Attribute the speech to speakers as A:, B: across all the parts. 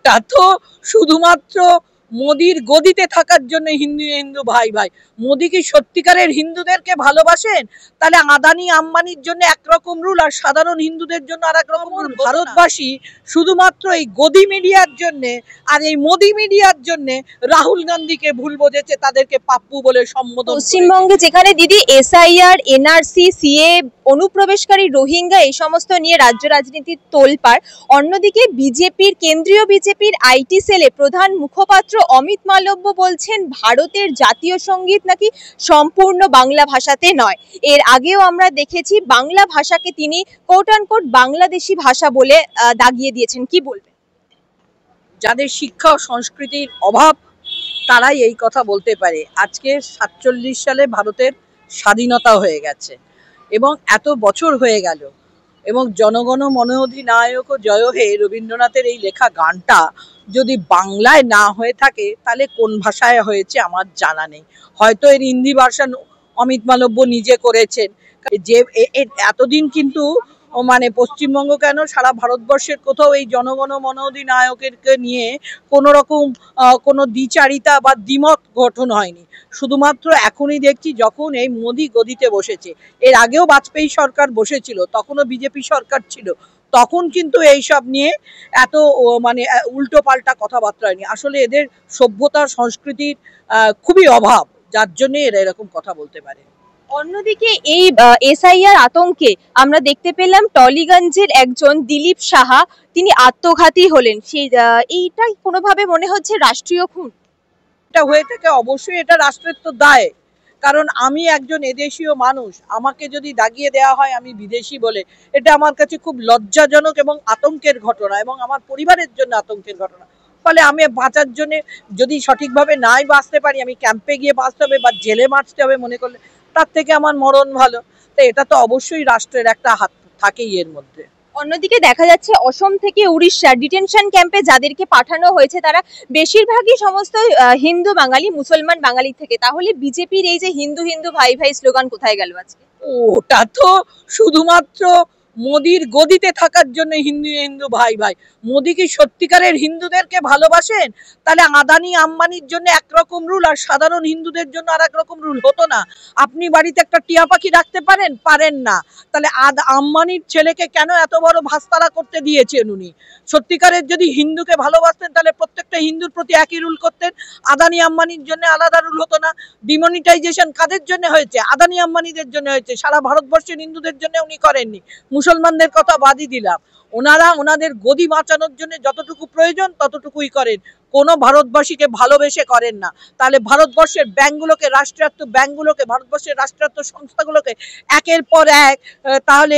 A: ওটা তো শুধুমাত্র মোদির গদিতে থাকার জন্য হিন্দু হিন্দু ভাই ভাই। মোদি কি সত্যিকারের হিন্দুদেরকে ভালোবাসেন? তাহলে আদানি আম্বানির জন্য একরকম রুল আর সাধারণ হিন্দুদের জন্য আর এক রকম রুল। ভারতবাসী শুধুমাত্র এই গদি মিডিয়ার জন্য আর এই মোদি মিডিয়ার জন্য রাহুল গান্ধীকে ভুল বোঝেছে, তাদেরকে পাপ্পু বলে সম্বোধন।
B: পশ্চিমবঙ্গে যেখানে দিদি এসআইআর, এনআরসি, সিএ, অনুপ্রবেশকারী রোহিঙ্গা এই সমস্ত নিয়ে রাজ্য রাজনীতির তোলপাড়, অন্যদিকে বিজেপির কেন্দ্রীয় বিজেপির আইটি সেলে প্রধান মুখপাত্র অমিত মালব্য বলছেন ভারতের জাতীয় সঙ্গীত নাকি সম্পূর্ণ বাংলা ভাষাতে নয়। এর আগেও আমরা দেখেছি বাংলা ভাষাকে তিনি কোট আনকোট বাংলাদেশি ভাষা বলে দাগিয়ে দিয়েছেন। কি বলবেন?
A: যাদের শিক্ষা ও সংস্কৃতির অভাব তারাই এই কথা বলতে পারে। আজকে 47 সালে ভারতের স্বাধীনতা হয়ে গেছে এবং এত বছর হয়ে গেল, এবং জনগণ মন অধিনায়ক জয় হে রবীন্দ্রনাথের এই লেখা গানটা যদি বাংলায় না হয়ে থাকে তাহলে কোন ভাষায় হয়েছে আমার জানা নেই। হয়তো এর হিন্দি ভার্সন অমিত মালব্য নিজে করেছেন। যে এতদিন কিন্তু মানে পশ্চিমবঙ্গ কেন সারা ভারতবর্ষের কোথাও এই জনগণ মন অধিনায়ককে নিয়ে কোনো রকম কোনো দ্বিচারিতা বা দ্বিমত গঠন হয়নি। শুধুমাত্র এখনই দেখছি যখন এই মোদি গদিতে বসেছে, এর আগেও বাজপেয়ী সরকার বসেছিল, তখনও বিজেপি সরকার ছিল, তখন কিন্তু এইসব নিয়ে এত মানে উল্টো পাল্টা কথাবার্তা হয়নি। আসলে এদের সভ্যতা সংস্কৃতির খুবই অভাব, যার জন্য এরা এরকম কথা বলতে পারে।
B: অন্যদিকে এই এসআইআর আতঙ্কে আমরা দেখতে পেলাম টলিগঞ্জের একজন দিলীপ সাহা তিনি আত্মঘাতী হলেন। সেই এইটা কোনোভাবে মনে হচ্ছে রাষ্ট্রীয় খুন?
A: এটা হয়ে থাকে অবশ্যই, এটা রাষ্ট্রের তো দায়। কারণ আমি একজন এদেশীয় মানুষ, আমাকে যদি দাগিয়ে দেওয়া হয় আমি বিদেশি বলে, এটা আমার কাছে খুব লজ্জাজনক এবং আতঙ্কের ঘটনা, এবং আমার পরিবারের জন্য আতঙ্কের ঘটনা। ফলে আমি বাঁচার জন্য যদি সঠিকভাবে নাই বাঁচতে পারি, আমি ক্যাম্পে গিয়ে বাঁচতে হবে বা জেলে বাঁচতে হবে মনে করলে, তার থেকে আমার মরণ ভালো। তো এটা তো অবশ্যই রাষ্ট্রের একটা হাত থাকেই এর মধ্যে।
B: অন্যদিকে দেখা যাচ্ছে অসম থেকে উড়িষ্যার ডিটেনশন ক্যাম্পে যাদেরকে পাঠানো হয়েছে তারা বেশিরভাগই সমস্ত হিন্দু বাঙালি, মুসলমান বাঙালি থেকে। তাহলে বিজেপির এই যে হিন্দু হিন্দু ভাই ভাই স্লোগান কোথায় গেল আজকে?
A: ওটা তো শুধুমাত্র মোদির গদিতে থাকার জন্য হিন্দু হিন্দু ভাই ভাই। মোদি কি সত্যিকারের হিন্দুদেরকে ভালোবাসেন? তাহলে আদানি আম্বানির জন্য একরকম রুল আর সাধারণ হিন্দুদের জন্য আর এক রকম রুল হতো না? আপনি বাড়িতে একটা টিয়া পাখি রাখতে পারেন? পারেন না। তাহলে আম্বানির ছেলেকে কেন এত বড় ভাস্তারা করতে দিয়েছেন উনি? সত্যিকারের যদি হিন্দুকে ভালোবাসতেন তাহলে প্রত্যেকটা হিন্দুর প্রতি একই রুল করতেন। আদানি আম্বানির জন্য আলাদা রুল হতো না। ডিমনিটাইজেশন কাদের জন্য হয়েছে? আদানি আম্বানিদের জন্য হয়েছে, সারা ভারতবর্ষের হিন্দুদের জন্য উনি করেননি। মুসলমানদের কথা বাদই দিলাম, ওনারা ওনাদের গদি বাঁচানোর জন্য যতটুকু প্রয়োজন ততটুকুই করেন, কোনো ভারতবাসীকে ভালোবেসে করেন না। তাহলে ভারতবর্ষের ব্যাংকগুলোকে, রাষ্ট্রায়ত্ত ব্যাংকগুলোকে, ভারতবর্ষের রাষ্ট্রায়ত্ত সংস্থাগুলোকে একের পর এক তাহলে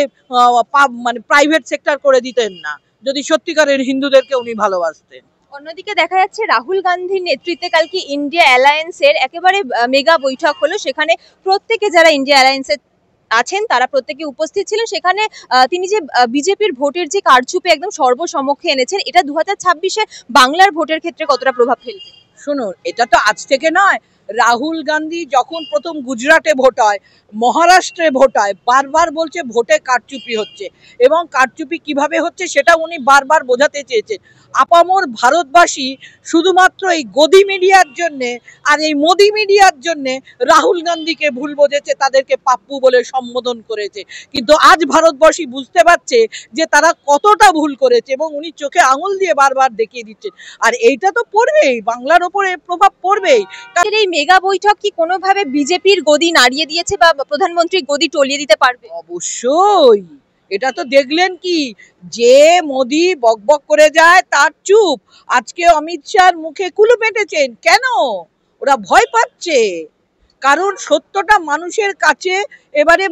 A: মানে প্রাইভেট সেক্টর করে দিতেন না, যদি সত্যিকারের হিন্দুদেরকে উনি ভালোবাসতেন।
B: অন্যদিকে দেখা যাচ্ছে রাহুল গান্ধীর নেতৃত্বে কালকে ইন্ডিয়া অ্যালায়েন্সের একেবারে মেগা বৈঠক হলো। সেখানে প্রত্যেকে যারা ইন্ডিয়া অ্যালায়েন্সের আছেন তারা প্রত্যেকে উপস্থিত ছিলেন। সেখানে তিনি যে বিজেপির ভোটের যে কারচুপি একদম সর্বসমক্ষে এনেছেন, এটা 2026-এ বাংলার ভোটের ক্ষেত্রে কতটা প্রভাব ফেলবে?
A: শুনুন, এটা তো আজ থেকে নয়। রাহুল গান্ধী যখন প্রথম গুজরাটে ভোট হয়, মহারাষ্ট্রে ভোট হয়, বারবার বলছে ভোটে কারচুপি হচ্ছে, এবং কারচুপি কিভাবে হচ্ছে সেটা উনি বারবার বোঝাতে চেয়েছেন। আপামর ভারতবাসী শুধুমাত্র এই গদি মিডিয়ার জন্যে আর এই মোদি মিডিয়ার জন্যে রাহুল গান্ধীকে ভুল বোঝেছে, তাদেরকে পাপ্পু বলে সম্বোধন করেছে। কিন্তু আজ ভারতবাসী বুঝতে পারছে যে তারা কতটা ভুল করেছে, এবং উনি চোখে আঙুল দিয়ে বারবার দেখিয়ে দিচ্ছেন। আর এইটা তো পড়বেই, বাংলার ওপরে প্রভাব পড়বেই।
B: এই মেগা বৈঠক কি কোনোভাবে বিজেপির গদি নাড়িয়ে দিয়েছে বা প্রধানমন্ত্রীর গদি টলিয়ে দিতে পারবে?
A: অবশ্যই। এটা তো দেখলেন কি, যে মোদি বকবক করে যায় তার চুপ। আজকে অমিত শাহর মুখে কুলু পেটেছেন কেন? ওরা ভয় পাচ্ছে, কারণ সত্যটা মানুষের কাছে এবারে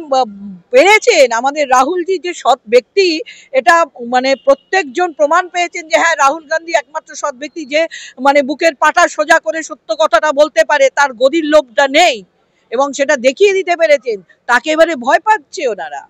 A: পেরেছেন। আমাদের রাহুলজি যে সৎ ব্যক্তি, এটা মানে প্রত্যেকজন প্রমাণ পেয়েছেন যে হ্যাঁ, রাহুল গান্ধী একমাত্র সৎ ব্যক্তি যে মানে বুকের পাটা সোজা করে সত্য কথাটা বলতে পারে, তার গদির লোভটা নেই, এবং সেটা দেখিয়ে দিতে পেরেছেন। তাকে এবারে ভয় পাচ্ছে ওনারা।